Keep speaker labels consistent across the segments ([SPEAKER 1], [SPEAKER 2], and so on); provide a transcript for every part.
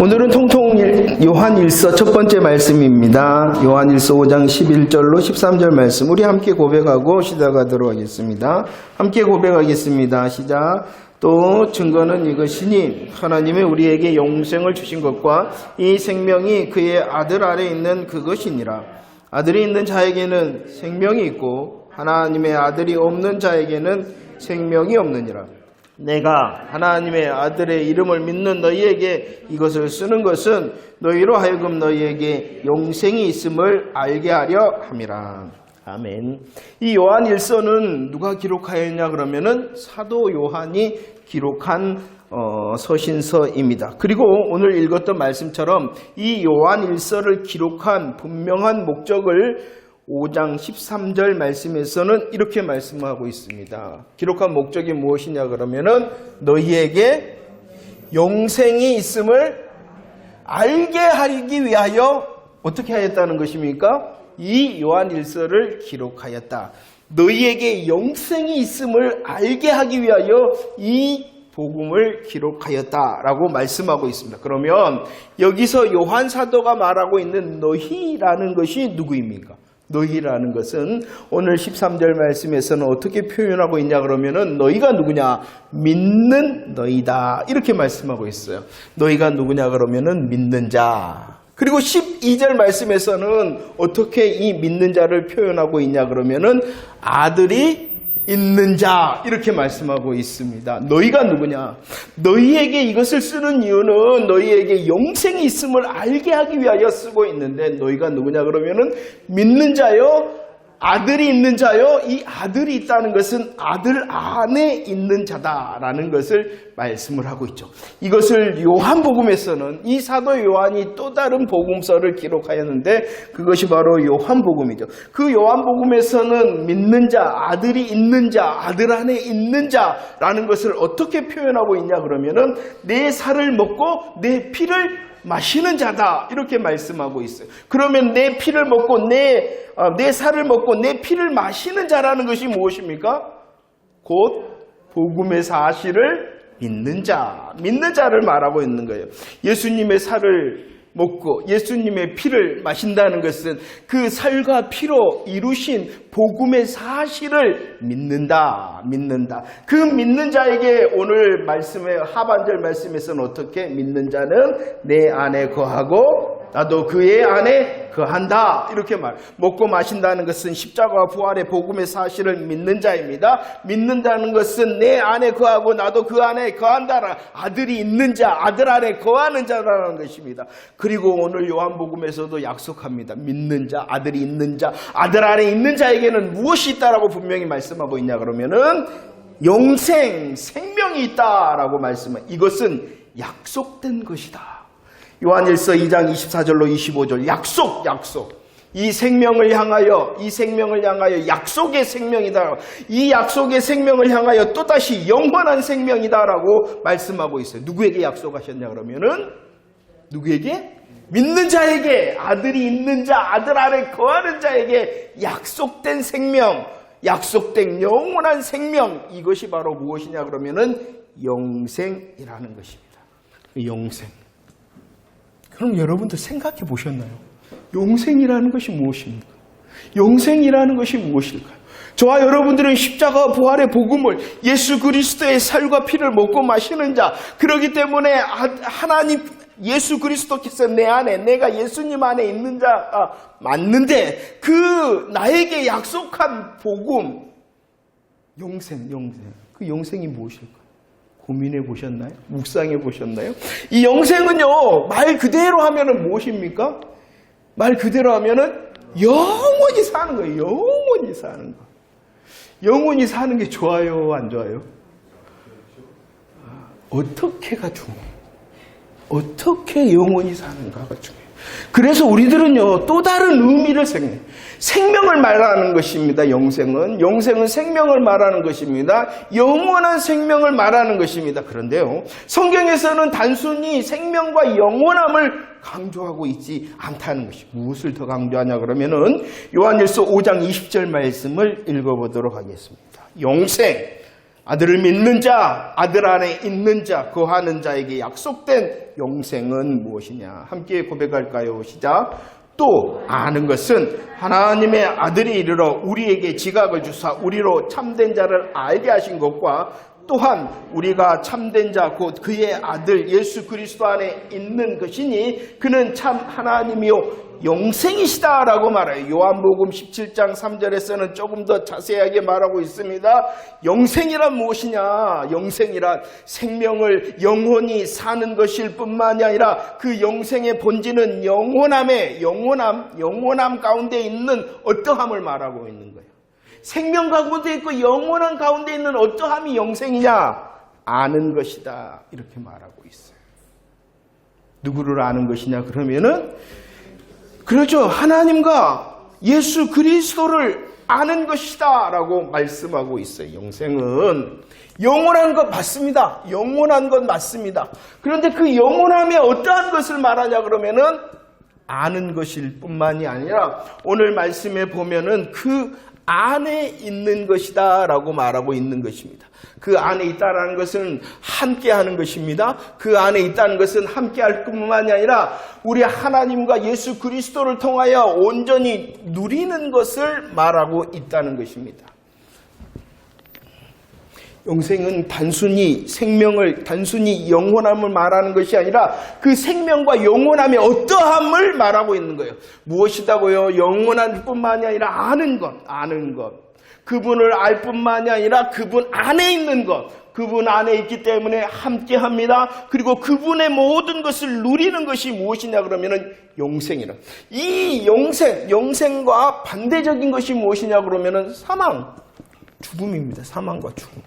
[SPEAKER 1] 오늘은 통통 요한일서 첫 번째 말씀입니다. 요한일서 5장 11절로 13절 말씀 우리 함께 고백하고 시작하도록 하겠습니다. 함께 고백하겠습니다. 시작. 또 증거는 이것이니 하나님이 우리에게 영생을 주신 것과 이 생명이 그의 아들 아래 있는 그것이니라. 아들이 있는 자에게는 생명이 있고 하나님의 아들이 없는 자에게는 생명이 없느니라. 내가 하나님의 아들의 이름을 믿는 너희에게 이것을 쓰는 것은 너희로 하여금 너희에게 영생이 있음을 알게 하려 함이라. 아멘. 이 요한일서는 누가 기록하였냐 그러면은 사도 요한이 기록한 서신서입니다. 그리고 오늘 읽었던 말씀처럼 이 요한일서를 기록한 분명한 목적을 5장 13절 말씀에서는 이렇게 말씀하고 있습니다. 기록한 목적이 무엇이냐 그러면은 너희에게 영생이 있음을 알게 하기 위하여 어떻게 하였다는 것입니까? 이 요한일서를 기록하였다. 너희에게 영생이 있음을 알게 하기 위하여 이 복음을 기록하였다라고 말씀하고 있습니다. 그러면 여기서 요한 사도가 말하고 있는 너희라는 것이 누구입니까? 너희라는 것은 오늘 13절 말씀에서는 어떻게 표현하고 있냐 그러면은 너희가 누구냐? 믿는 너희다. 이렇게 말씀하고 있어요. 너희가 누구냐 그러면은 믿는 자. 그리고 12절 말씀에서는 어떻게 이 믿는 자를 표현하고 있냐 그러면은 아들이 있는 자 이렇게 말씀하고 있습니다. 너희가 누구냐? 너희에게 이것을 쓰는 이유는 너희에게 영생이 있음을 알게 하기 위하여 쓰고 있는데 너희가 누구냐 그러면은 믿는 자요, 아들이 있는 자요. 이 아들이 있다는 것은 아들 안에 있는 자다라는 것을 말씀을 하고 있죠. 이것을 요한복음에서는 이 사도 요한이 또 다른 복음서를 기록하였는데 그것이 바로 요한복음이죠. 그 요한복음에서는 믿는 자, 아들이 있는 자, 아들 안에 있는 자라는 것을 어떻게 표현하고 있냐 그러면은 내 살을 먹고 내 피를 마시는 자다 이렇게 말씀하고 있어요. 그러면 내 피를 먹고 내 살을 먹고 내 피를 마시는 자라는 것이 무엇입니까? 곧 복음의 사실을 믿는 자를 말하고 있는 거예요. 예수님의 살을 먹고 예수님의 피를 마신다는 것은 그 살과 피로 이루신 복음의 사실을 믿는다. 그 믿는 자에게 오늘 말씀의 하반절 말씀에서는 어떻게 믿는 자는 내 안에 거하고 나도 그의 안에 거한다. 이렇게 먹고 마신다는 것은 십자가와 부활의 복음의 사실을 믿는 자입니다. 믿는다는 것은 내 안에 거하고 나도 그 안에 거한다. 아들이 있는 자, 아들 안에 거하는 자라는 것입니다. 그리고 오늘 요한복음에서도 약속합니다. 믿는 자, 아들이 있는 자, 아들 안에 있는 자에게는 무엇이 있다라고 분명히 말씀하고 있냐 그러면은 영생, 생명이 있다라고 말씀합니다. 이것은 약속된 것이다. 요한일서 2장 24절로 25절 약속. 이 생명을 향하여 약속의 생명이다. 이 약속의 생명을 향하여 또다시 영원한 생명이다라고 말씀하고 있어요. 누구에게 약속하셨냐 그러면은 누구에게? 믿는 자에게, 아들이 있는 자, 아들 안에 거하는 자에게 약속된 생명, 약속된 영원한 생명, 이것이 바로 무엇이냐 그러면은 영생이라는 것입니다. 영생. 그럼 여러분들 생각해 보셨나요? 영생이라는 것이 무엇입니까? 영생이라는 것이 무엇일까요? 저와 여러분들은 십자가와 부활의 복음을 예수 그리스도의 살과 피를 먹고 마시는 자, 그렇기 때문에 하나님 예수 그리스도께서 내 안에, 내가 예수님 안에 있는 자가 맞는데 그 나에게 약속한 복음, 영생. 그 영생이 무엇일까요? 고민해 보셨나요? 묵상해 보셨나요? 이 영생은요, 말 그대로 하면은 무엇입니까? 말 그대로 하면은 영원히 사는 거예요. 영원히 사는 거. 영원히 사는 게 좋아요, 안 좋아요? 어떻게가 중요해요. 어떻게 영원히 사는가가 중요해요. 그래서 우리들은요, 또 다른 의미를 생명을 말하는 것입니다. 영생은 생명을 말하는 것입니다. 영원한 생명을 말하는 것입니다. 그런데요, 성경에서는 단순히 생명과 영원함을 강조하고 있지 않다는 것이 무엇을 더 강조하냐 그러면은 요한일서 5장 20절 말씀을 읽어보도록 하겠습니다. 영생, 아들을 믿는 자, 아들 안에 있는 자, 거하는 자에게 약속된 영생은 무엇이냐? 함께 고백할까요? 시작. 또 아는 것은 하나님의 아들이 이르러 우리에게 지각을 주사 우리로 참된 자를 알게 하신 것과 또한 우리가 참된 자 곧 그의 아들 예수 그리스도 안에 있는 것이니 그는 참 하나님이요 영생이시다라고 말해요. 요한복음 17장 3절에서는 조금 더 자세하게 말하고 있습니다. 영생이란 무엇이냐? 영생이란 생명을 영원히 사는 것일 뿐만이 아니라 그 영생의 본질은 영원함 가운데 있는 어떠함을 말하고 있는 거예요. 생명 가운데 있고 영원한 가운데 있는 어떠함이 영생이냐? 아는 것이다. 이렇게 말하고 있어요. 누구를 아는 것이냐? 그러면은 그렇죠. 하나님과 예수 그리스도를 아는 것이다 라고 말씀하고 있어요. 영생은 영원한 것 맞습니다. 영원한 것 맞습니다. 그런데 그 영원함에 어떠한 것을 말하냐 그러면은 아는 것일 뿐만이 아니라 오늘 말씀에 보면은 그 안에 있는 것이다 라고 말하고 있는 것입니다. 그 안에 있다는 것은 함께 하는 것입니다. 그 안에 있다는 것은 함께 할 뿐만이 아니라 우리 하나님과 예수 그리스도를 통하여 온전히 누리는 것을 말하고 있다는 것입니다. 영생은 단순히 단순히 영원함을 말하는 것이 아니라 그 생명과 영원함의 어떠함을 말하고 있는 거예요. 무엇이다고요? 영원한 뿐만이 아니라 아는 것. 그분을 알 뿐만이 아니라 그분 안에 있는 것. 그분 안에 있기 때문에 함께 합니다. 그리고 그분의 모든 것을 누리는 것이 무엇이냐 그러면은 영생이라. 이 영생과 반대적인 것이 무엇이냐 그러면은 죽음입니다. 사망과 죽음.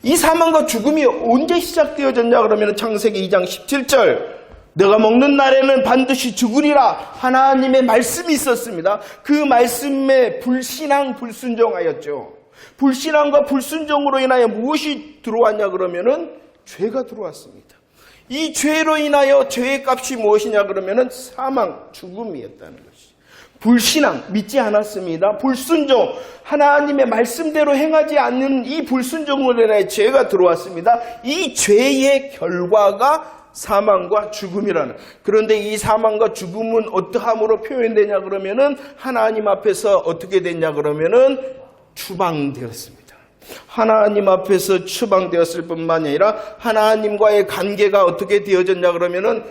[SPEAKER 1] 이 사망과 죽음이 언제 시작되어졌냐 그러면 창세기 2장 17절 내가 먹는 날에는 반드시 죽으리라 하나님의 말씀이 있었습니다. 그 말씀에 불순종하였죠. 불신앙과 불순종으로 인하여 무엇이 들어왔냐 그러면은 죄가 들어왔습니다. 이 죄로 인하여 죄의 값이 무엇이냐 그러면은 사망, 죽음이었다는 것이죠. 불신앙, 믿지 않았습니다. 불순종, 하나님의 말씀대로 행하지 않는 이 불순종으로 인해 죄가 들어왔습니다. 이 죄의 결과가 사망과 죽음이라는. 그런데 이 사망과 죽음은 어떠함으로 표현되냐 그러면은 하나님 앞에서 어떻게 됐냐 그러면은 추방되었습니다. 하나님 앞에서 추방되었을 뿐만이 아니라 하나님과의 관계가 어떻게 되어졌냐 그러면은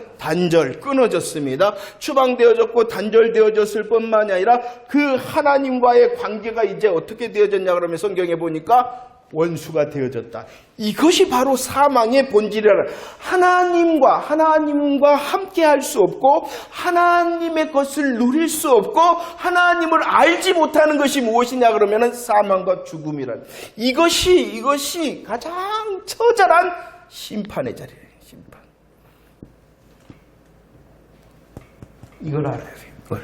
[SPEAKER 1] 끊어졌습니다. 추방되어졌고 단절되어졌을 뿐만이 아니라 그 하나님과의 관계가 이제 어떻게 되어졌냐 그러면 성경에 보니까 원수가 되어졌다. 이것이 바로 사망의 본질이라. 하나님과 함께 할 수 없고 하나님의 것을 누릴 수 없고 하나님을 알지 못하는 것이 무엇이냐 그러면은 사망과 죽음이란. 이것이 가장 처절한 심판의 자리예요. 심판. 이걸 알아야 돼요. 이걸.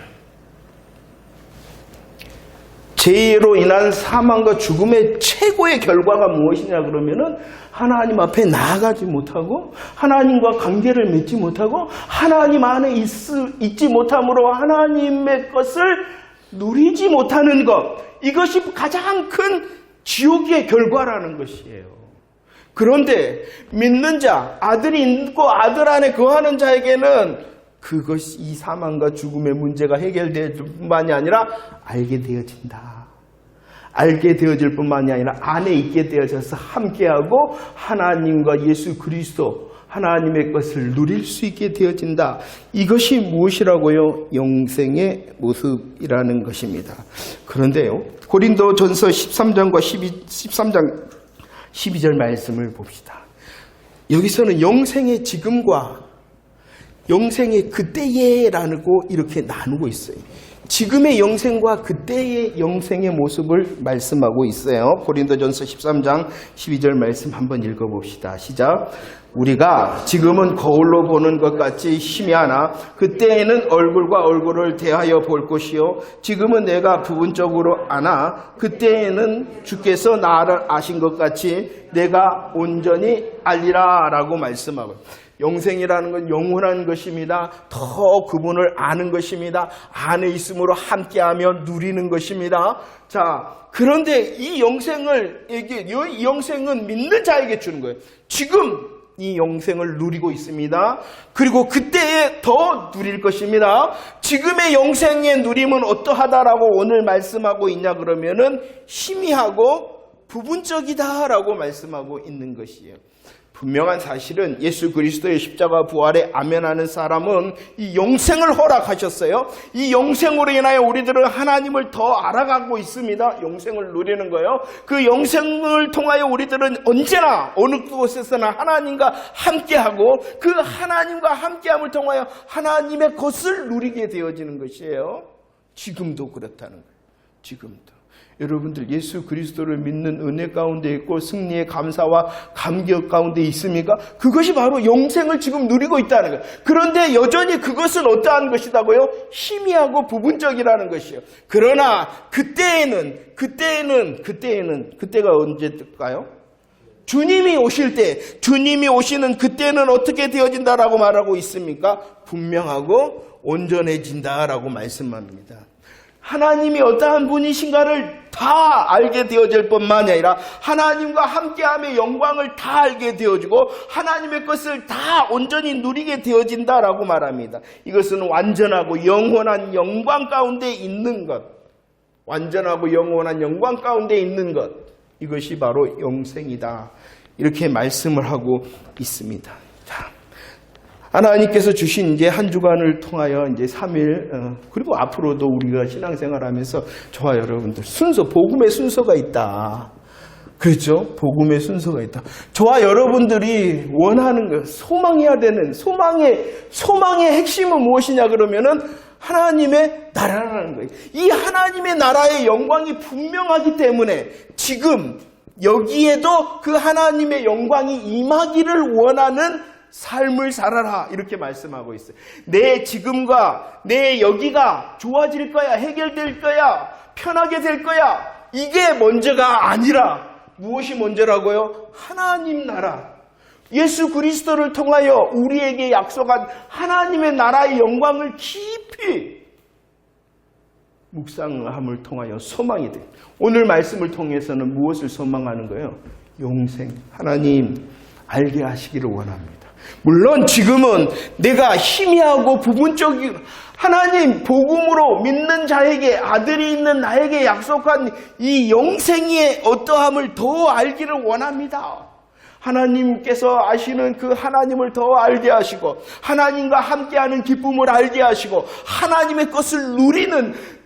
[SPEAKER 1] 죄로 인한 사망과 죽음의 최고의 결과가 무엇이냐 그러면은 하나님 앞에 나아가지 못하고 하나님과 관계를 맺지 못하고 하나님 안에 있지 못함으로 하나님의 것을 누리지 못하는 것. 이것이 가장 큰 지옥의 결과라는 것이에요. 그런데 믿는 자, 아들이 있고 아들 안에 거하는 자에게는 그것이 이 사망과 죽음의 문제가 해결될 뿐만이 아니라 알게 되어진다. 알게 되어질 뿐만이 아니라 안에 있게 되어져서 함께하고 하나님과 예수 그리스도 하나님의 것을 누릴 수 있게 되어진다. 이것이 무엇이라고요? 영생의 모습이라는 것입니다. 그런데요, 고린도전서 13장 12절 말씀을 봅시다. 여기서는 영생의 지금과 영생의 그때에라고 이렇게 나누고 있어요. 지금의 영생과 그때의 영생의 모습을 말씀하고 있어요. 고린도전서 13장 12절 말씀 한번 읽어봅시다. 시작. 우리가 지금은 거울로 보는 것 같이 희미하나 그때에는 얼굴과 얼굴을 대하여 볼 것이요 지금은 내가 부분적으로 아나 그때에는 주께서 나를 아신 것 같이 내가 온전히 알리라 라고 말씀하고, 영생이라는 건 영원한 것입니다. 더 그분을 아는 것입니다. 안에 있음으로 함께하며 누리는 것입니다. 자, 그런데 이 영생은 믿는 자에게 주는 거예요. 지금 이 영생을 누리고 있습니다. 그리고 그때에 더 누릴 것입니다. 지금의 영생의 누림은 어떠하다라고 오늘 말씀하고 있냐 그러면은 희미하고 부분적이다라고 말씀하고 있는 것이에요. 분명한 사실은 예수 그리스도의 십자가 부활에 아멘하는 사람은 이 영생을 허락하셨어요. 이 영생으로 인하여 우리들은 하나님을 더 알아가고 있습니다. 영생을 누리는 거예요. 그 영생을 통하여 우리들은 언제나 어느 곳에서나 하나님과 함께하고 그 하나님과 함께함을 통하여 하나님의 것을 누리게 되어지는 것이에요. 지금도 그렇다는 거예요. 지금도. 여러분들 예수 그리스도를 믿는 은혜 가운데 있고 승리의 감사와 감격 가운데 있습니까? 그것이 바로 영생을 지금 누리고 있다는 거예요. 그런데 여전히 그것은 어떠한 것이다고요? 희미하고 부분적이라는 것이에요. 그러나 그때가 언제일까요? 주님이 오실 때, 주님이 오시는 그때는 어떻게 되어진다라고 말하고 있습니까? 분명하고 온전해진다라고 말씀합니다. 하나님이 어떠한 분이신가를 다 알게 되어질 뿐만이 아니라 하나님과 함께함의 영광을 다 알게 되어지고 하나님의 것을 다 온전히 누리게 되어진다라고 말합니다. 이것은 완전하고 영원한 영광 가운데 있는 것, 완전하고 영원한 영광 가운데 있는 것, 이것이 바로 영생이다. 이렇게 말씀을 하고 있습니다. 하나님께서 주신 이제 한 주간을 통하여 이제 3일, 그리고 앞으로도 우리가 신앙생활하면서 저와 여러분들 복음의 순서가 있다. 그렇죠? 복음의 순서가 있다. 저와 여러분들이 원하는 것, 소망해야 되는 소망의 핵심은 무엇이냐 그러면은 하나님의 나라라는 거예요. 이 하나님의 나라의 영광이 분명하기 때문에 지금 여기에도 그 하나님의 영광이 임하기를 원하는 삶을 살아라 이렇게 말씀하고 있어요. 내 지금과 내 여기가 좋아질 거야, 해결될 거야, 편하게 될 거야, 이게 먼저가 아니라 무엇이 먼저라고요? 하나님 나라, 예수 그리스도를 통하여 우리에게 약속한 하나님의 나라의 영광을 깊이 묵상함을 통하여 소망이 돼. 오늘 말씀을 통해서는 무엇을 소망하는 거예요? 영생, 하나님 알게 하시기를 원합니다. 물론 지금은 내가 희미하고 부분적인 하나님 복음으로 믿는 자에게, 아들이 있는 나에게 약속한 이 영생의 어떠함을 더 알기를 원합니다. 하나님께서 아시는 그 하나님을 더 알게 하시고 하나님과 함께하는 기쁨을 알게 하시고 하나님의 것을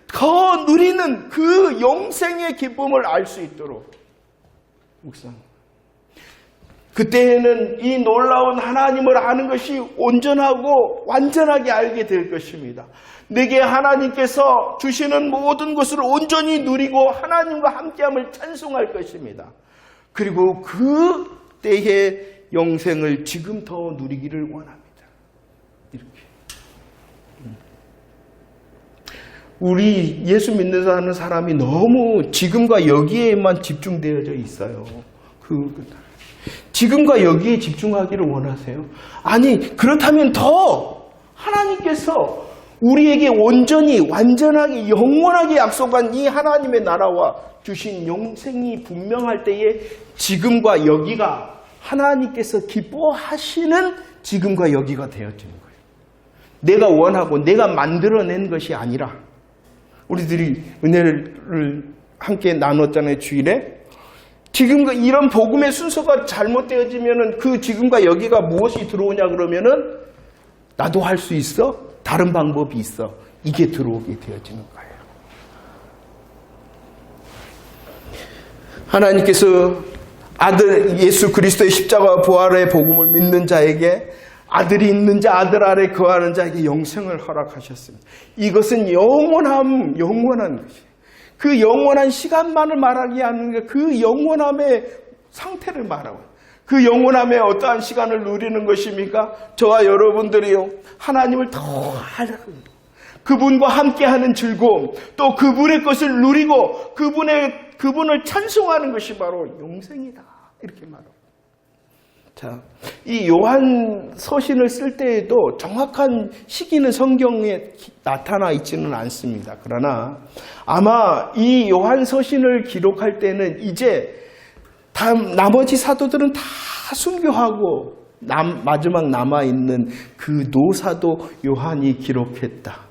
[SPEAKER 1] 더 누리는 그 영생의 기쁨을 알 수 있도록 묵상. 그때에는 이 놀라운 하나님을 아는 것이 온전하고 완전하게 알게 될 것입니다. 내게 하나님께서 주시는 모든 것을 온전히 누리고 하나님과 함께함을 찬송할 것입니다. 그리고 그 때의 영생을 지금 더 누리기를 원합니다. 이렇게. 우리 예수 믿는 사람이 너무 지금과 여기에만 집중되어져 있어요. 지금과 여기에 집중하기를 원하세요? 아니, 그렇다면 더 하나님께서 우리에게 온전히 완전하게 영원하게 약속한 이 하나님의 나라와 주신 영생이 분명할 때에 지금과 여기가 하나님께서 기뻐하시는 지금과 여기가 되어지는 거예요. 내가 원하고 내가 만들어낸 것이 아니라, 우리들이 은혜를 함께 나눴잖아요, 주일에. 지금과 이런 복음의 순서가 잘못되어지면은 그 지금과 여기가 무엇이 들어오냐 그러면은 나도 할 수 있어? 다른 방법이 있어. 이게 들어오게 되어지는 거예요. 하나님께서 아들 예수 그리스도의 십자가 부활의 복음을 믿는 자에게, 아들이 있는 자, 아들 아래 거하는 자에게 영생을 허락하셨습니다. 이것은 영원한 것이에요. 그 영원한 시간만을 말하기 아니라 그 영원함의 상태를 말하고, 그 영원함의 어떠한 시간을 누리는 것입니까? 저와 여러분들이요, 하나님을 더 알고 그분과 함께하는 즐거움, 또 그분의 것을 누리고 그분을 찬송하는 것이 바로 영생이다, 이렇게 말합니다. 자, 이 요한 서신을 쓸 때에도 정확한 시기는 성경에 나타나 있지는 않습니다. 그러나 아마 이 요한 서신을 기록할 때는 이제 나머지 사도들은 다 순교하고 마지막 남아있는 그 노사도 요한이 기록했다.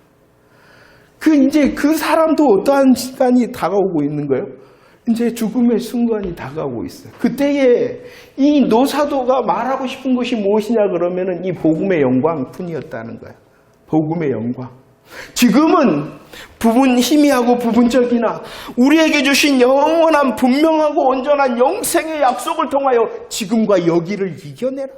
[SPEAKER 1] 이제 그 사람도 어떠한 시간이 다가오고 있는 거예요? 이제 죽음의 순간이 다가오고 있어요. 그때에 이 노사도가 말하고 싶은 것이 무엇이냐 그러면은 이 복음의 영광뿐이었다는 거예요. 복음의 영광. 지금은 희미하고 부분적이나 우리에게 주신 영원한 분명하고 온전한 영생의 약속을 통하여 지금과 여기를 이겨내라.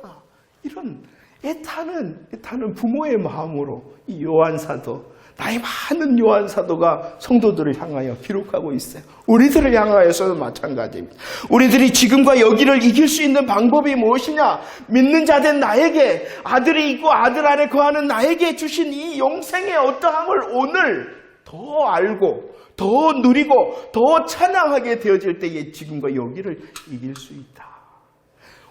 [SPEAKER 1] 이런 애타는 부모의 마음으로 이 요한사도, 나이 많은 요한사도가 성도들을 향하여 기록하고 있어요. 우리들을 향하여서도 마찬가지입니다. 우리들이 지금과 여기를 이길 수 있는 방법이 무엇이냐? 믿는 자된 나에게, 아들이 있고 아들 안에 거하는 나에게 주신 이 영생의 어떠함을 오늘 더 알고 더 누리고 더 찬양하게 되어질 때에 지금과 여기를 이길 수 있다.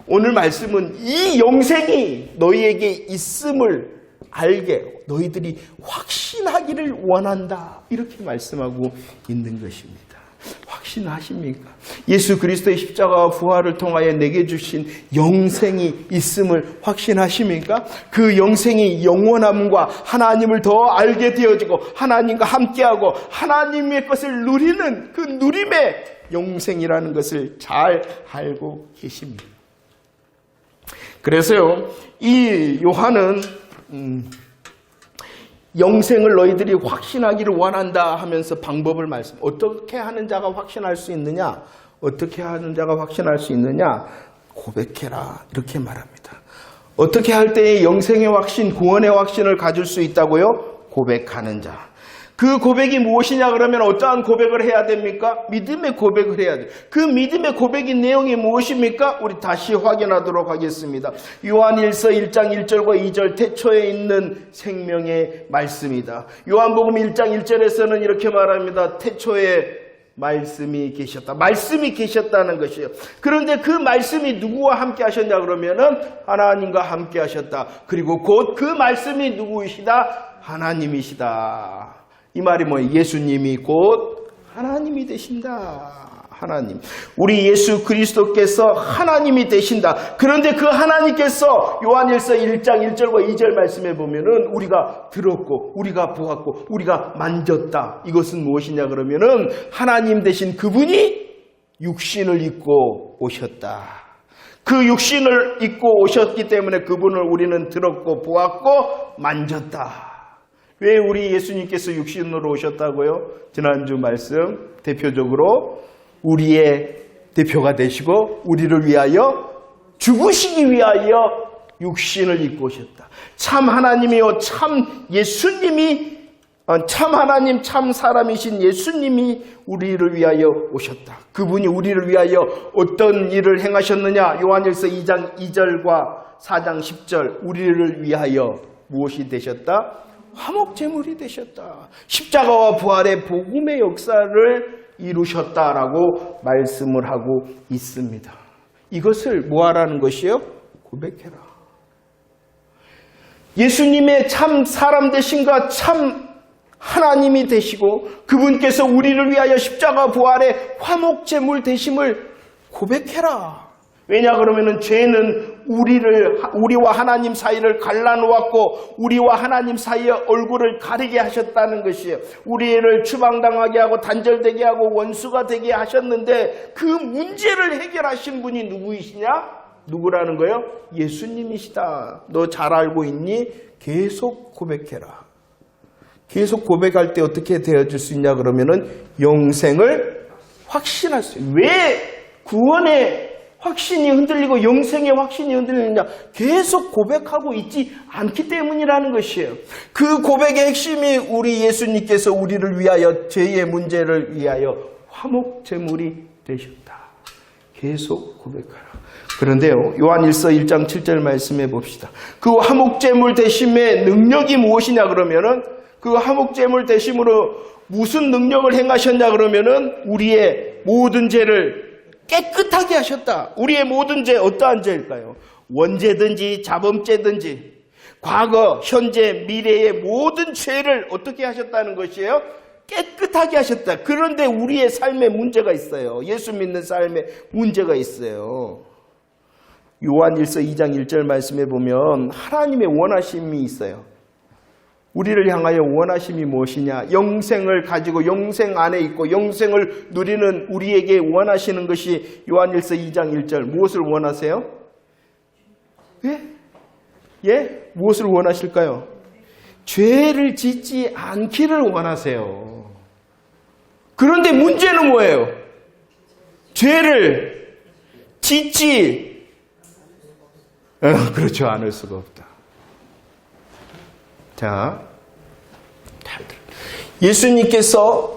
[SPEAKER 1] 오늘 말씀은 이 영생이 너희에게 있음을 알게 너희들이 확신하기를 원한다. 이렇게 말씀하고 있는 것입니다. 확신하십니까? 예수 그리스도의 십자가와 부활을 통하여 내게 주신 영생이 있음을 확신하십니까? 그 영생이 영원함과 하나님을 더 알게 되어지고 하나님과 함께하고 하나님의 것을 누리는 그 누림의 영생이라는 것을 잘 알고 계십니다. 그래서요, 이 요한은 영생을 너희들이 확신하기를 원한다 하면서 방법을 어떻게 하는 자가 확신할 수 있느냐? 어떻게 하는 자가 확신할 수 있느냐? 고백해라. 이렇게 말합니다. 어떻게 할 때에 영생의 확신, 구원의 확신을 가질 수 있다고요? 고백하는 자. 그 고백이 무엇이냐 그러면 어떠한 고백을 해야 됩니까? 믿음의 고백을 해야 돼요. 그 믿음의 고백의 내용이 무엇입니까? 우리 다시 확인하도록 하겠습니다. 요한일서 1장 1절과 2절 태초에 있는 생명의 말씀이다. 요한복음 1장 1절에서는 이렇게 말합니다. 태초에 말씀이 계셨다. 말씀이 계셨다는 것이에요. 그런데 그 말씀이 누구와 함께 하셨냐 그러면은 하나님과 함께 하셨다. 그리고 곧 그 말씀이 누구이시다? 하나님이시다. 이 말이 뭐예요? 예수님이 곧 하나님이 되신다. 하나님. 우리 예수 그리스도께서 하나님이 되신다. 그런데 그 하나님께서 요한일서 1장 1절과 2절 말씀에 보면은 우리가 들었고 우리가 보았고 우리가 만졌다. 이것은 무엇이냐 그러면은 하나님 되신 그분이 육신을 입고 오셨다. 그 육신을 입고 오셨기 때문에 그분을 우리는 들었고 보았고 만졌다. 왜 우리 예수님께서 육신으로 오셨다고요? 지난주 말씀 대표적으로 우리의 대표가 되시고 우리를 위하여 죽으시기 위하여 육신을 입고 오셨다. 참 하나님이요 참 예수님이 참 하나님 참 사람이신 예수님이 우리를 위하여 오셨다. 그분이 우리를 위하여 어떤 일을 행하셨느냐? 요한일서 2장 2절과 4장 10절 우리를 위하여 무엇이 되셨다? 화목제물이 되셨다. 십자가와 부활의 복음의 역사를 이루셨다라고 말씀을 하고 있습니다. 이것을 뭐하라는 것이요? 고백해라. 예수님의 참 사람 되신과 참 하나님이 되시고 그분께서 우리를 위하여 십자가 부활의 화목제물 되심을 고백해라. 왜냐 그러면은 죄는 우리와 하나님 사이를 갈라놓았고 우리와 하나님 사이의 얼굴을 가리게 하셨다는 것이에요. 우리를 추방당하게 하고 단절되게 하고 원수가 되게 하셨는데 그 문제를 해결하신 분이 누구이시냐? 누구라는 거예요? 예수님이시다. 너 잘 알고 있니? 계속 고백해라. 계속 고백할 때 어떻게 되어질 수 있냐 그러면은 영생을 확신할 수 있어요. 왜 구원의 확신이 흔들리고 영생의 확신이 흔들리느냐? 계속 고백하고 있지 않기 때문이라는 것이에요. 그 고백의 핵심이 우리 예수님께서 우리를 위하여 죄의 문제를 위하여 화목제물이 되셨다. 계속 고백하라. 그런데요, 요한일서 1장 7절 말씀해 봅시다. 그 화목제물 되심의 능력이 무엇이냐 그러면은 그 화목제물 되심으로 무슨 능력을 행하셨냐 그러면은 우리의 모든 죄를 깨끗하게 하셨다. 우리의 모든 죄 어떠한 죄일까요? 원죄든지 자범죄든지 과거, 현재, 미래의 모든 죄를 어떻게 하셨다는 것이에요? 깨끗하게 하셨다. 그런데 우리의 삶에 문제가 있어요. 예수 믿는 삶에 문제가 있어요. 요한일서 2장 1절 말씀에 보면 하나님의 원하심이 있어요. 우리를 향하여 원하심이 무엇이냐? 영생을 가지고 영생 안에 있고 영생을 누리는 우리에게 원하시는 것이 요한일서 2장 1절. 무엇을 원하세요? 예? 무엇을 원하실까요? 죄를 짓지 않기를 원하세요. 그런데 문제는 뭐예요? 죄를 짓지 그렇죠. 않을 수가 없다. 자, 예수님께서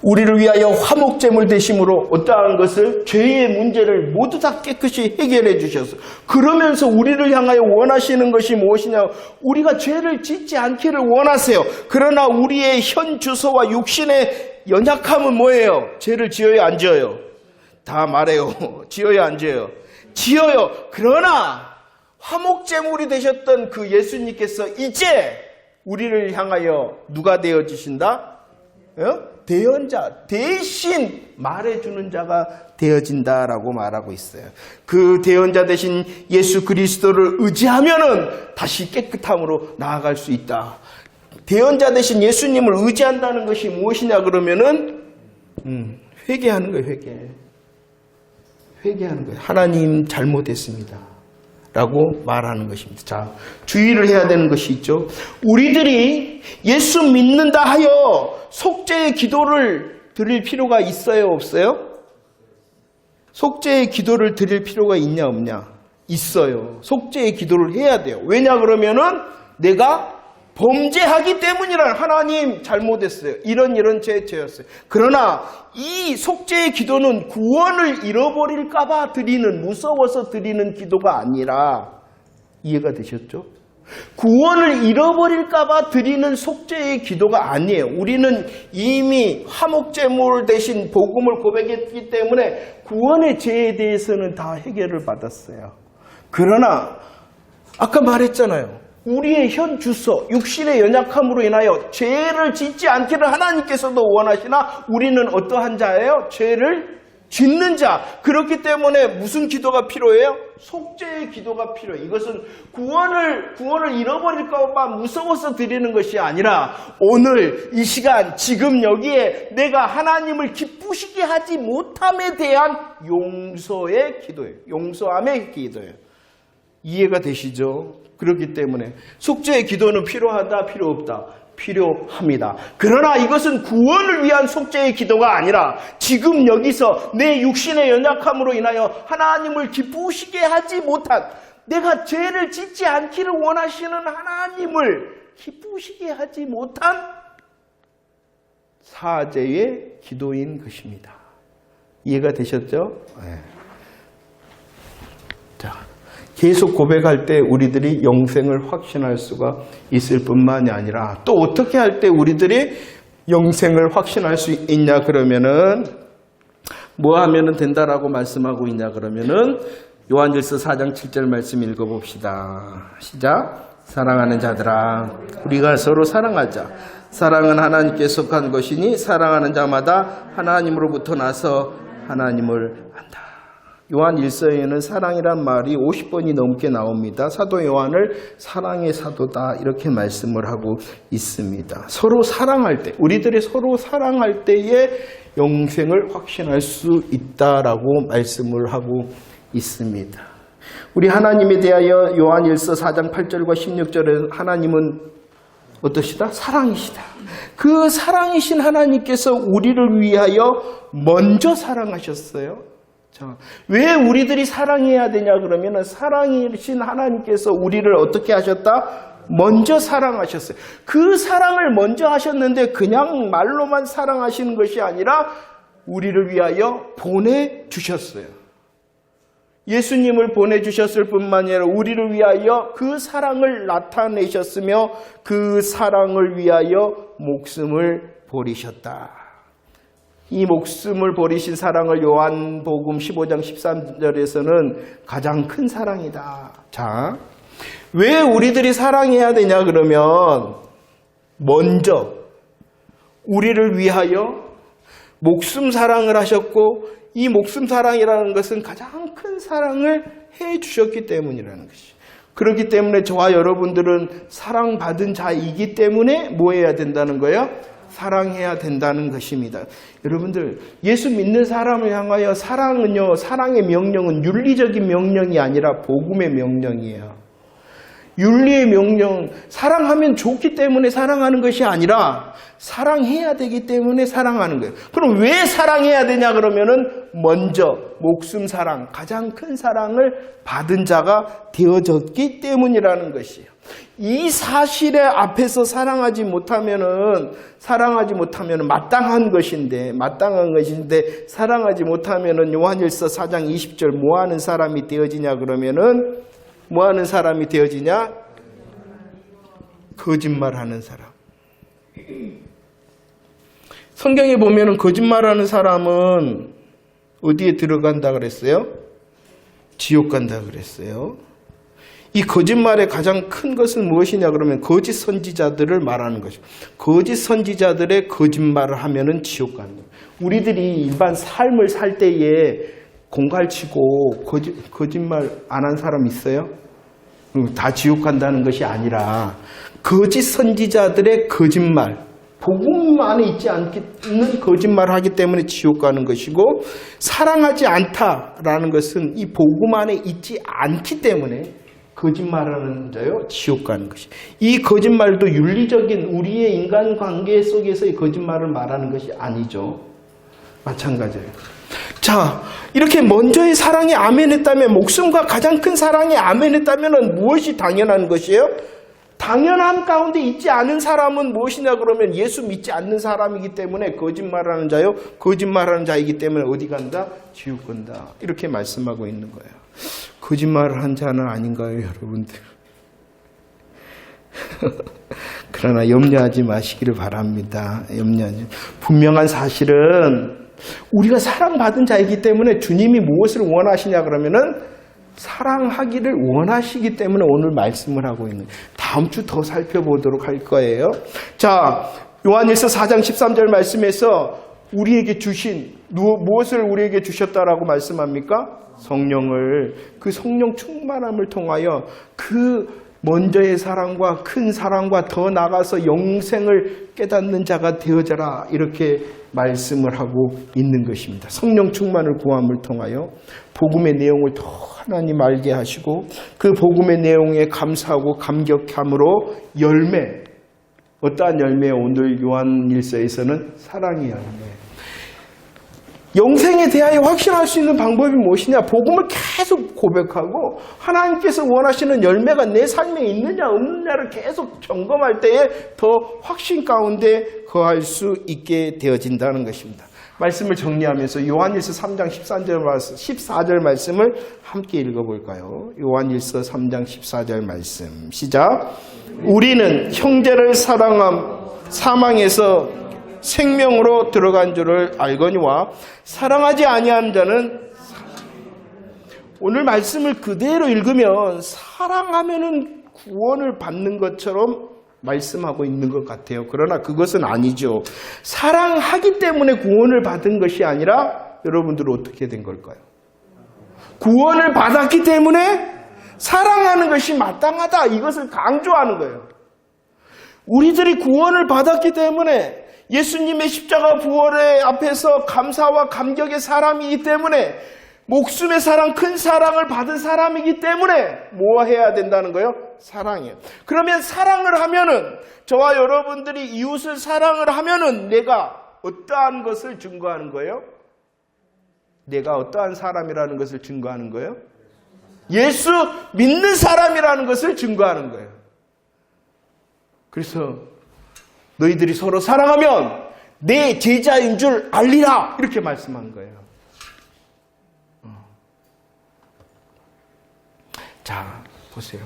[SPEAKER 1] 우리를 위하여 화목제물 되심으로 어떠한 것을 죄의 문제를 모두 다 깨끗이 해결해 주셨어요. 그러면서 우리를 향하여 원하시는 것이 무엇이냐? 우리가 죄를 짓지 않기를 원하세요. 그러나 우리의 현 주소와 육신의 연약함은 뭐예요? 죄를 지어요, 안 지어요? 다 말해요. 지어요, 안 지어요? 지어요. 그러나 화목제물이 되셨던 그 예수님께서 이제 우리를 향하여 누가 되어지신다? 대언자, 대신 말해주는 자가 되어진다라고 말하고 있어요. 그 대언자 대신 예수 그리스도를 의지하면은 다시 깨끗함으로 나아갈 수 있다. 대언자 대신 예수님을 의지한다는 것이 무엇이냐 그러면은 회개하는 거예요. 회개하는 거예요. 하나님 잘못했습니다 라고 말하는 것입니다. 자, 주의를 해야 되는 것이 있죠. 우리들이 예수 믿는다 하여 속죄의 기도를 드릴 필요가 있어요, 없어요? 속죄의 기도를 드릴 필요가 있냐, 없냐? 있어요. 속죄의 기도를 해야 돼요. 왜냐 그러면은 내가 범죄하기 때문이라. 하나님 잘못했어요. 이런 죄였어요. 그러나 이 속죄의 기도는 구원을 잃어버릴까 봐 드리는, 무서워서 드리는 기도가 아니라, 이해가 되셨죠? 구원을 잃어버릴까 봐 드리는 속죄의 기도가 아니에요. 우리는 이미 화목제물 대신 복음을 고백했기 때문에 구원의 죄에 대해서는 다 해결을 받았어요. 그러나 아까 말했잖아요. 우리의 현 주소, 육신의 연약함으로 인하여 죄를 짓지 않기를 하나님께서도 원하시나 우리는 어떠한 자예요? 죄를 짓는 자. 그렇기 때문에 무슨 기도가 필요해요? 속죄의 기도가 필요해요. 이것은 구원을 잃어버릴까 봐 무서워서 드리는 것이 아니라 오늘 이 시간 지금 여기에 내가 하나님을 기쁘시게 하지 못함에 대한 용서의 기도예요. 용서함의 기도예요. 이해가 되시죠? 그렇기 때문에 속죄의 기도는 필요하다, 필요 없다? 필요합니다. 그러나 이것은 구원을 위한 속죄의 기도가 아니라 지금 여기서 내 육신의 연약함으로 인하여 하나님을 기쁘시게 하지 못한, 내가 죄를 짓지 않기를 원하시는 하나님을 기쁘시게 하지 못한 사죄의 기도인 것입니다. 이해가 되셨죠? 네. 자, 계속 고백할 때 우리들이 영생을 확신할 수가 있을 뿐만이 아니라 또 어떻게 할 때 우리들이 영생을 확신할 수 있냐 그러면은 뭐 하면은 된다라고 말씀하고 있냐 그러면은 요한일서 4장 7절 말씀 읽어봅시다. 시작. 사랑하는 자들아 우리가 서로 사랑하자. 사랑은 하나님께 속한 것이니 사랑하는 자마다 하나님으로부터 나서 하나님을 안다. 요한 1서에는 사랑이란 말이 50번이 넘게 나옵니다. 사도 요한을 사랑의 사도다 이렇게 말씀을 하고 있습니다. 서로 사랑할 때, 우리들이 서로 사랑할 때에 영생을 확신할 수 있다라고 말씀을 하고 있습니다. 우리 하나님에 대하여 요한 1서 4장 8절과 16절에 하나님은 어떠시다? 사랑이시다. 그 사랑이신 하나님께서 우리를 위하여 먼저 사랑하셨어요. 자, 왜 우리들이 사랑해야 되냐 그러면 사랑이신 하나님께서 우리를 어떻게 하셨다? 먼저 사랑하셨어요. 그 사랑을 먼저 하셨는데 그냥 말로만 사랑하시는 것이 아니라 우리를 위하여 보내주셨어요. 예수님을 보내주셨을 뿐만 아니라 우리를 위하여 그 사랑을 나타내셨으며 그 사랑을 위하여 목숨을 버리셨다. 이 목숨을 버리신 사랑을 요한복음 15장 13절에서는 가장 큰 사랑이다. 자, 왜 우리들이 사랑해야 되냐 그러면 먼저 우리를 위하여 목숨 사랑을 하셨고 이 목숨 사랑이라는 것은 가장 큰 사랑을 해 주셨기 때문이라는 것이. 그렇기 때문에 저와 여러분들은 사랑받은 자이기 때문에 뭐 해야 된다는 거예요? 사랑해야 된다는 것입니다. 여러분들, 예수 믿는 사람을 향하여 사랑은요, 사랑의 명령은 윤리적인 명령이 아니라 복음의 명령이에요. 윤리의 명령, 사랑하면 좋기 때문에 사랑하는 것이 아니라 사랑해야 되기 때문에 사랑하는 거예요. 그럼 왜 사랑해야 되냐 그러면은 먼저 목숨 사랑, 가장 큰 사랑을 받은 자가 되어졌기 때문이라는 것이에요. 이 사실에 앞에서 사랑하지 못하면은 마땅한 것인데 사랑하지 못하면은 요한일서 4장 20절 뭐 하는 사람이 되어지냐 그러면은 뭐 하는 사람이 되어지냐? 거짓말하는 사람. 성경에 보면은 거짓말하는 사람은 어디에 들어간다 그랬어요? 지옥 간다 그랬어요. 이 거짓말의 가장 큰 것은 무엇이냐 그러면 거짓 선지자들을 말하는 것이죠. 거짓 선지자들의 거짓말을 하면은 지옥 가는 거예요. 우리들이 일반 삶을 살 때에 공갈치고 거짓말 안 한 사람 있어요? 다 지옥 간다는 것이 아니라 거짓 선지자들의 거짓말, 복음 안에 있지 않는 거짓말을 하기 때문에 지옥 가는 것이고, 사랑하지 않다라는 것은 이 복음 안에 있지 않기 때문에 거짓말하는 자요 지옥 가는 것이. 이 거짓말도 윤리적인 우리의 인간관계 속에서의 거짓말을 말하는 것이 아니죠. 마찬가지예요. 자, 이렇게 먼저의 사랑에 아멘했다면, 목숨과 가장 큰 사랑에 아멘했다면 무엇이 당연한 것이에요? 당연함 가운데 있지 않은 사람은 무엇이냐 그러면 예수 믿지 않는 사람이기 때문에 거짓말하는 자요, 거짓말하는 자이기 때문에 어디 간다? 지옥 간다. 이렇게 말씀하고 있는 거예요. 거짓말을 한 자는 아닌가요, 여러분들? 그러나 염려하지 마시기를 바랍니다. 분명한 사실은 우리가 사랑받은 자이기 때문에 주님이 무엇을 원하시냐 그러면은 사랑하기를 원하시기 때문에 오늘 말씀을 하고 있는 거예요. 다음 주 더 살펴보도록 할 거예요. 자, 요한일서 4장 13절 말씀에서 우리에게 주신 무엇을 우리에게 주셨다라고 말씀합니까? 성령을. 그 성령 충만함을 통하여 그 먼저의 사랑과 큰 사랑과 더 나아가서 영생을 깨닫는 자가 되어져라, 이렇게 말씀을 하고 있는 것입니다. 성령 충만을 구함을 통하여 복음의 내용을 더 하나님 알게 하시고 그 복음의 내용에 감사하고 감격함으로 열매, 어떠한 열매요? 오늘 요한일서에서는 사랑의 열매. 영생에 대하여 확신할 수 있는 방법이 무엇이냐? 복음을 계속 고백하고 하나님께서 원하시는 열매가 내 삶에 있느냐 없느냐를 계속 점검할 때에 더 확신 가운데 거할 수 있게 되어진다는 것입니다. 말씀을 정리하면서 요한일서 3장 14절 말씀을 함께 읽어볼까요? 요한일서 3장 14절 말씀 시작. 우리는 형제를 사랑함 사망에서 생명으로 들어간 줄을 알거니와 사랑하지 아니한 자는, 오늘 말씀을 그대로 읽으면 사랑하면은 구원을 받는 것처럼 말씀하고 있는 것 같아요. 그러나 그것은 아니죠. 사랑하기 때문에 구원을 받은 것이 아니라 여러분들은 어떻게 된 걸까요? 구원을 받았기 때문에 사랑하는 것이 마땅하다, 이것을 강조하는 거예요. 우리들이 구원을 받았기 때문에 예수님의 십자가 부활의 앞에서 감사와 감격의 사람이기 때문에, 목숨의 사랑, 큰 사랑을 받은 사람이기 때문에 뭐 해야 된다는 거예요? 사랑해요. 그러면 사랑을 하면은, 저와 여러분들이 이웃을 사랑을 하면은 내가 어떠한 것을 증거하는 거예요? 내가 어떠한 사람이라는 것을 증거하는 거예요? 예수 믿는 사람이라는 것을 증거하는 거예요. 그래서 너희들이 서로 사랑하면 내 제자인 줄 알리라, 이렇게 말씀한 거예요. 자, 보세요.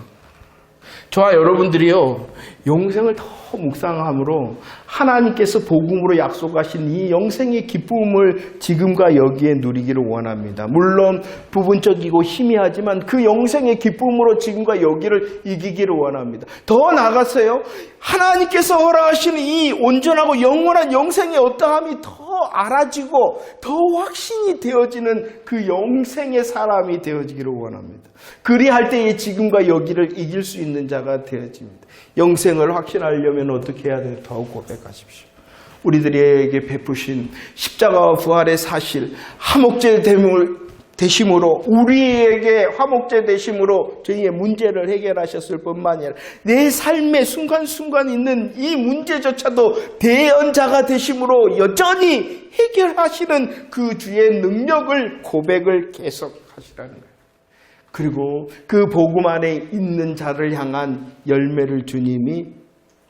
[SPEAKER 1] 저와 여러분들이요, 영생을 더 묵상함으로 하나님께서 복음으로 약속하신 이 영생의 기쁨을 지금과 여기에 누리기를 원합니다. 물론 부분적이고 희미하지만 그 영생의 기쁨으로 지금과 여기를 이기기를 원합니다. 더 나아가서요, 하나님께서 허락하시는 이 온전하고 영원한 영생의 어떠함이 더 알아지고 더 확신이 되어지는 그 영생의 사람이 되어지기를 원합니다. 그리할 때에 지금과 여기를 이길 수 있는 자가 되어집니다. 영생을 확신하려면 어떻게 해야 돼요? 더욱 고백하십시오. 우리들에게 베푸신 십자가와 부활의 사실, 화목제 되심으로, 우리에게 화목제 되심으로 저희의 문제를 해결하셨을 뿐만 아니라 내 삶의 순간순간 있는 이 문제조차도 대언자가 되심으로 여전히 해결하시는 그 주의 능력을 고백을 계속하시라는 거예요. 그리고 그 복음 안에 있는 자를 향한 열매를 주님이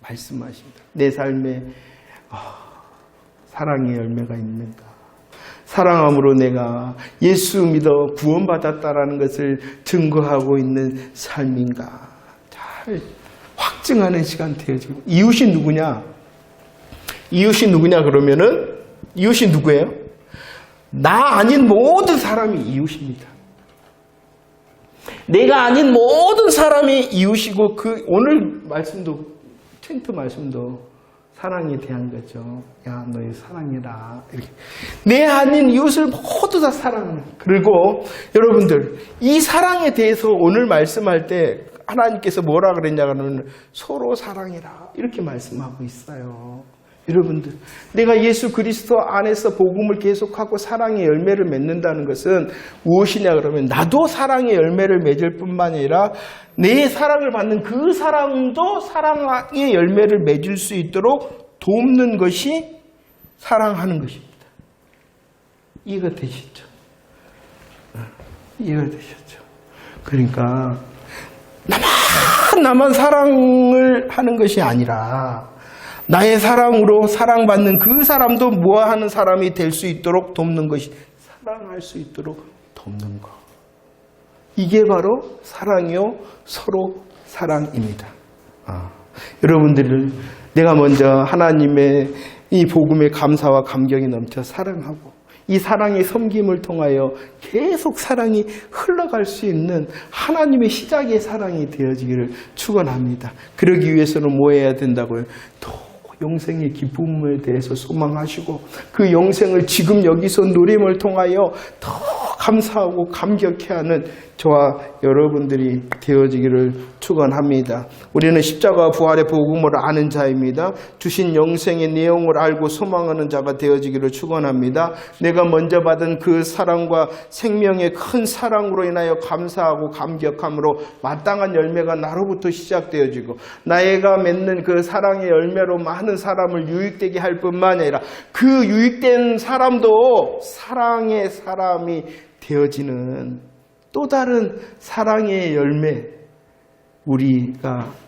[SPEAKER 1] 말씀하십니다. 내 삶에 사랑의 열매가 있는가? 사랑함으로 내가 예수 믿어 구원받았다라는 것을 증거하고 있는 삶인가? 잘 확증하는 시간 되어지고. 이웃이 누구냐? 이웃이 누구냐 그러면은, 이웃이 누구예요? 나 아닌 모든 사람이 이웃입니다. 내가 아닌 모든 사람이 이웃이고, 그 오늘 말씀도, 텐트 말씀도 사랑에 대한 거죠. 야, 너희 사랑해라. 이렇게. 내 아닌 이웃을 모두 다 사랑하는. 그리고 여러분들, 이 사랑에 대해서 오늘 말씀할 때 하나님께서 뭐라 그랬냐 그러면 서로 사랑해라. 이렇게 말씀하고 있어요. 여러분들, 내가 예수 그리스도 안에서 복음을 계속하고 사랑의 열매를 맺는다는 것은 무엇이냐 그러면 나도 사랑의 열매를 맺을 뿐만 아니라 내 사랑을 받는 그 사람도 사랑의 열매를 맺을 수 있도록 돕는 것이 사랑하는 것입니다. 이해가 되시죠? 이해가 되셨죠? 그러니까 나만 사랑을 하는 것이 아니라 나의 사랑으로 사랑받는 그 사람도 모아하는 사람이 될 수 있도록 돕는 것이, 사랑할 수 있도록 돕는 것. 이게 바로 사랑이요, 서로 사랑입니다. 여러분들을 내가 먼저 하나님의 이 복음의 감사와 감격이 넘쳐 사랑하고 이 사랑의 섬김을 통하여 계속 사랑이 흘러갈 수 있는 하나님의 시작의 사랑이 되어지기를 축원합니다. 그러기 위해서는 뭐 해야 된다고요? 영생의 기쁨에 대해서 소망하시고 그 영생을 지금 여기서 누림을 통하여 더 감사하고 감격해하는 저와 여러분들이 되어지기를 축원합니다. 우리는 십자가 부활의 복음을 아는 자입니다. 주신 영생의 내용을 알고 소망하는 자가 되어지기를 축원합니다. 내가 먼저 받은 그 사랑과 생명의 큰 사랑으로 인하여 감사하고 감격함으로 마땅한 열매가 나로부터 시작되어지고 나이가 맺는 그 사랑의 열매로 많은 사람을 유익되게 할 뿐만 아니라 그 유익된 사람도 사랑의 사람이 되어지는 또 다른 사랑의 열매,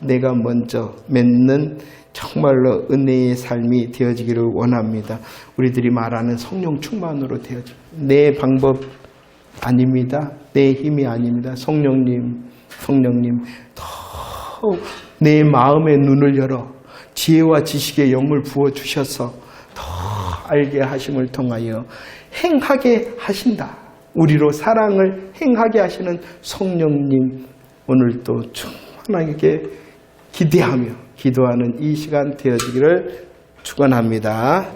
[SPEAKER 1] 내가 먼저 맺는 정말로 은혜의 삶이 되어지기를 원합니다. 우리들이 말하는 성령 충만으로 되어지고, 내 방법 아닙니다. 내 힘이 아닙니다. 성령님 더욱 내 마음의 눈을 열어 지혜와 지식의 영을 부어주셔서 더 알게 하심을 통하여 행하게 하신다. 우리로 사랑을 행하게 하시는 성령님, 오늘도 충만하게 기대하며 기도하는 이 시간 되어지기를 축원합니다.